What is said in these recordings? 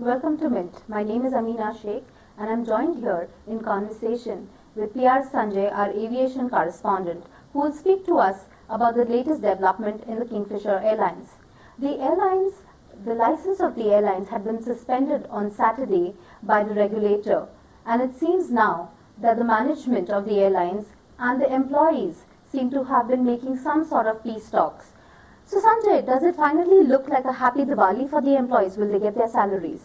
Welcome to Mint. My name is Aminah Sheikh and I'm joined here in conversation with PR Sanjay, our aviation correspondent, who will speak to us about the latest development in the Kingfisher Airlines. The license of the airlines had been suspended on Saturday by the regulator, and it seems now that the management of the airlines and the employees seem to have been making some sort of peace talks. So Sanjay, does it finally look like a happy Diwali for the employees? Will they get their salaries?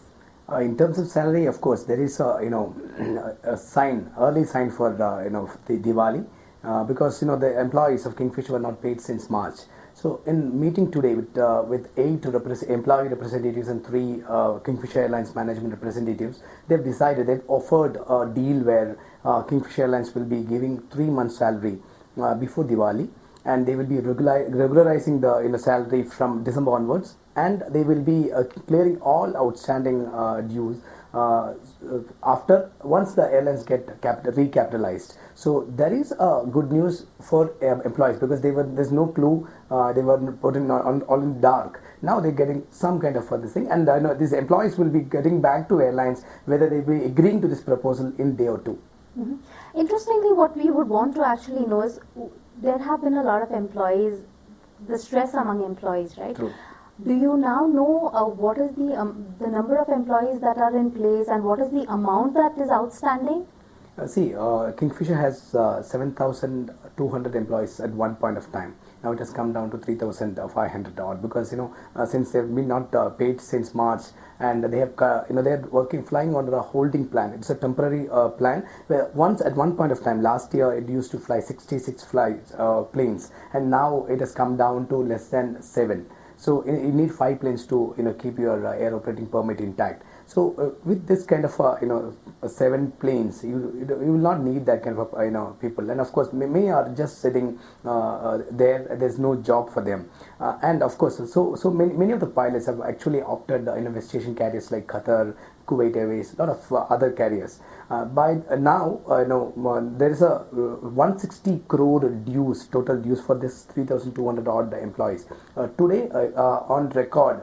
In terms of salary, of course, there is a early sign for the Diwali because the employees of Kingfisher were not paid since March. So in meeting today with 8 employee representatives and 3 Kingfisher Airlines management representatives, they've offered a deal where Kingfisher Airlines will be giving 3 months salary before Diwali, and they will be regularizing the salary from December onwards, and they will be clearing all outstanding dues once the airlines get recapitalized. So there is good news for employees because there's no clue, they were put in all in dark. Now they're getting some kind of this thing, and these employees will be getting back to airlines whether they will be agreeing to this proposal in day or two. Mm-hmm. Interestingly, what we would want to actually know is there have been a lot of employees, the stress among employees, right? True. Do you now know what is the number of employees that are in place and what is the amount that is outstanding? Kingfisher has 7,200 employees at one point of time. Now it has come down to 3,500 odd because since they've been not paid since March, and they have they're flying under a holding plan. It's a temporary plan where at one point of time last year it used to fly 66 planes, and now it has come down to less than 7. So you need 5 planes to keep your air operating permit intact. So with this kind of 7 planes, you will not need that kind of people. And of course, many are just sitting there. There's no job for them. And of course, so many of the pilots have actually opted investigation carriers like Qatar, Kuwait Airways, a lot of other carriers. By now, there is a 160 crore total dues for this 3,200 odd employees. Today, on record,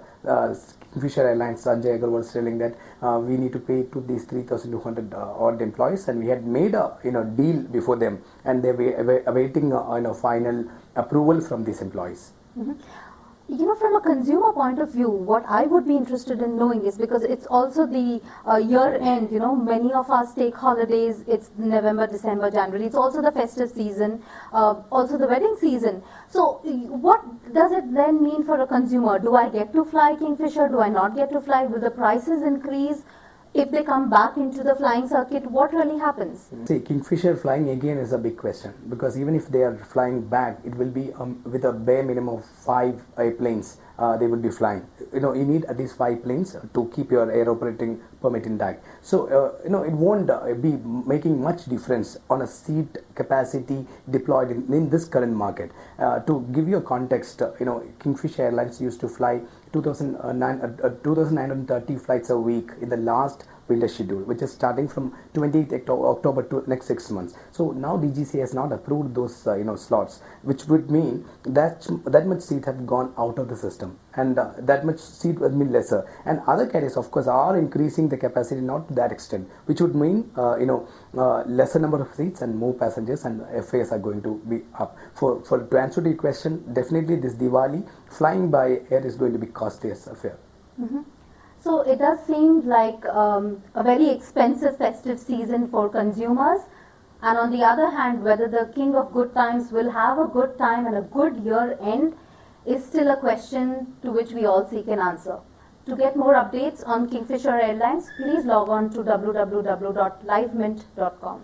Kingfisher Airlines, Sanjai was telling that we need to pay to these 3,200 odd employees, and we had made a deal before them, and they were awaiting final approval from these employees. Mm-hmm. From a consumer point of view, what I would be interested in knowing is, because it's also the year end, many of us take holidays, it's November, December, January, it's also the festive season, also the wedding season. So what does it then mean for a consumer? Do I get to fly Kingfisher? Do I not get to fly? Will the prices increase? If they come back into the flying circuit, what really happens? See, Kingfisher flying again is a big question, because even if they are flying back, it will be with a bare minimum of 5 airplanes they will be flying. You need at least 5 planes to keep your air operating permit intact. So it won't be making much difference on a seat capacity deployed in this current market. To give you a context, Kingfisher Airlines used to fly 2,930 flights a week in the last winter schedule, which is starting from 28th October to next 6 months. So now DGC has not approved those slots, which would mean that much seat have gone out of the system, and that much seat will mean lesser. And other carriers, of course, are increasing the capacity not to that extent, which would mean lesser number of seats and more passengers, and fares are going to be up. To answer to your question, definitely this Diwali, flying by air is going to be costliest affair. Mm-hmm. So it does seem like a very expensive festive season for consumers, and on the other hand, whether the king of good times will have a good time and a good year end is still a question to which we all seek an answer. To get more updates on Kingfisher Airlines, please log on to www.livemint.com.